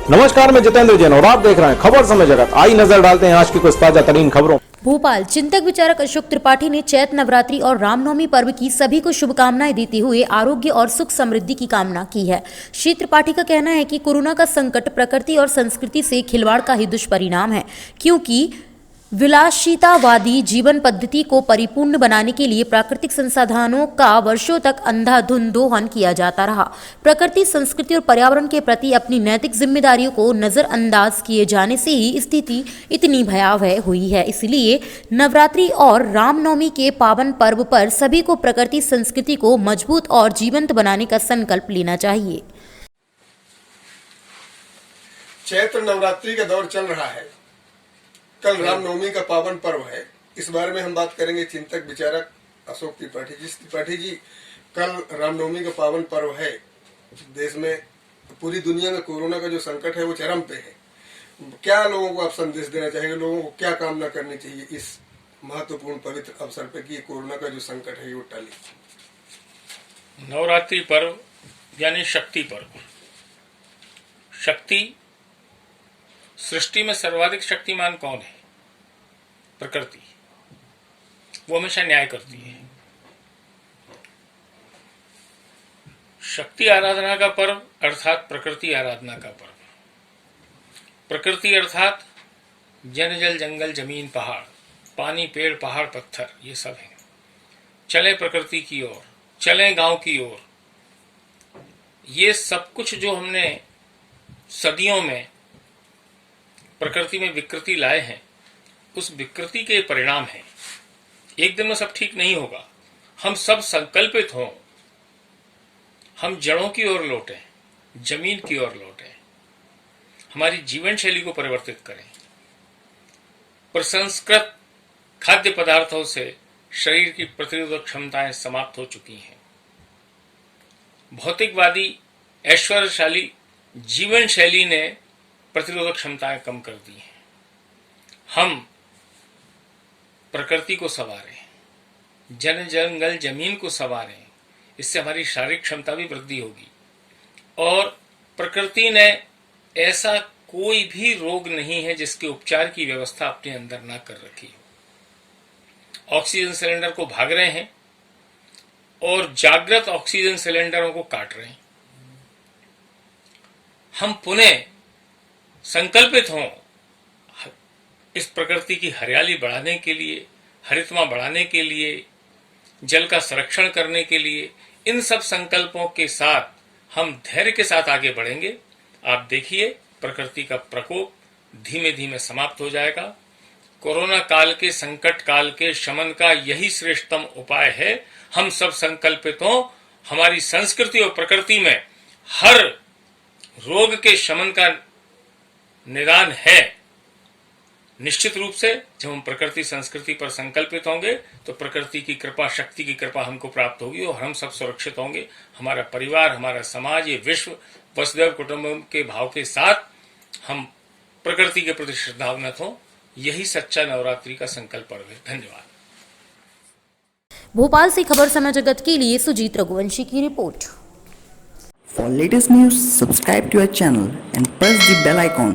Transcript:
नमस्कार, मैं जितेंद्र जैन और आप देख रहे हैं खबर समय जगत। आई नजर डालते हैं आज की कुछ ताजा तरीन खबरों। भोपाल चिंतक विचारक अशोक त्रिपाठी ने चैत नवरात्रि और रामनवमी पर्व की सभी को शुभकामनाएं देते हुए आरोग्य और सुख समृद्धि की कामना की है। श्री त्रिपाठी का कहना है कि कोरोना का संकट प्रकृति और संस्कृति से खिलवाड़ का ही दुष्परिणाम है, क्योंकि विलासितावादी जीवन पद्धति को परिपूर्ण बनाने के लिए प्राकृतिक संसाधनों का वर्षों तक अंधाधुंध दोहन किया जाता रहा। प्रकृति, संस्कृति और पर्यावरण के प्रति अपनी नैतिक जिम्मेदारियों को नजरअंदाज किए जाने से ही स्थिति इतनी भयावह हुई है। इसलिए नवरात्रि और रामनवमी के पावन पर्व पर सभी को प्रकृति संस्कृति को मजबूत और जीवंत बनाने का संकल्प लेना चाहिए। चैत्र नवरात्रि का दौर चल रहा है। कल रामनवमी का पावन पर्व है। इस बारे में हम बात करेंगे चिंतक विचारक अशोक त्रिपाठी जी। त्रिपाठी जी, कल रामनवमी का पावन पर्व है। देश में, पूरी दुनिया में कोरोना का जो संकट है वो चरम पे है। क्या लोगों को आप संदेश देना चाहेंगे? लोगों को क्या कामना करनी चाहिए इस महत्वपूर्ण पवित्र अवसर पे कि कोरोना का जो संकट है वो टले? नवरात्रि पर्व यानी शक्ति पर्व। शक्ति, सृष्टि में सर्वाधिक शक्तिमान कौन है? प्रकृति। वो हमेशा न्याय करती है। शक्ति आराधना का पर्व अर्थात प्रकृति आराधना का पर्व। प्रकृति अर्थात जन, जल, जंगल, जमीन, पहाड़, पानी, पेड़, पहाड़, पत्थर, ये सब है। चले प्रकृति की ओर, चले गांव की ओर। ये सब कुछ जो हमने सदियों में प्रकृति में विकृति लाए हैं, उस विकृति के परिणाम हैं। एक दिन में सब ठीक नहीं होगा। हम सब संकल्पित हों, हम जड़ों की ओर लौटें, जमीन की ओर लौटें, हमारी जीवन शैली को परिवर्तित करें। प्रसंस्कृत खाद्य पदार्थों से शरीर की प्रतिरोधक क्षमताएं समाप्त हो चुकी हैं। भौतिकवादी ऐश्वर्यशाली जीवन शैली ने प्रतिरोधक क्षमताएं कम कर दी हैं। हम प्रकृति को संवारें, जन, जंगल, जमीन को संवारें। इससे हमारी शारीरिक क्षमता भी वृद्धि होगी। और प्रकृति ने ऐसा कोई भी रोग नहीं है जिसके उपचार की व्यवस्था अपने अंदर ना कर रखी हो। ऑक्सीजन सिलेंडर को भाग रहे हैं और जागृत ऑक्सीजन सिलेंडरों को काट रहे हैं। हम पुनः संकल्पित हों इस प्रकृति की हरियाली बढ़ाने के लिए, हरितमा बढ़ाने के लिए, जल का संरक्षण करने के लिए। इन सब संकल्पों के साथ हम धैर्य के साथ आगे बढ़ेंगे। आप देखिए, प्रकृति का प्रकोप धीमे धीमे समाप्त हो जाएगा। कोरोना काल के, संकट काल के शमन का यही श्रेष्ठतम उपाय है। हम सब संकल्पित हों। हमारी संस्कृति और प्रकृति में हर रोग के शमन का निदान है। निश्चित रूप से जब हम प्रकृति संस्कृति पर संकल्पित होंगे तो प्रकृति की कृपा, शक्ति की कृपा हमको प्राप्त होगी और हम सब सुरक्षित होंगे। हमारा परिवार, हमारा समाज, ये विश्व वसुधैव कुटुंबकम के भाव के साथ हम प्रकृति के प्रति श्रद्धान्वित हों। यही सच्चा नवरात्रि का संकल्प पर्व है। धन्यवाद। भोपाल से खबर समय जगत के लिए सुजीत रघुवंशी की report. For latest news, subscribe to our channel and press the bell icon.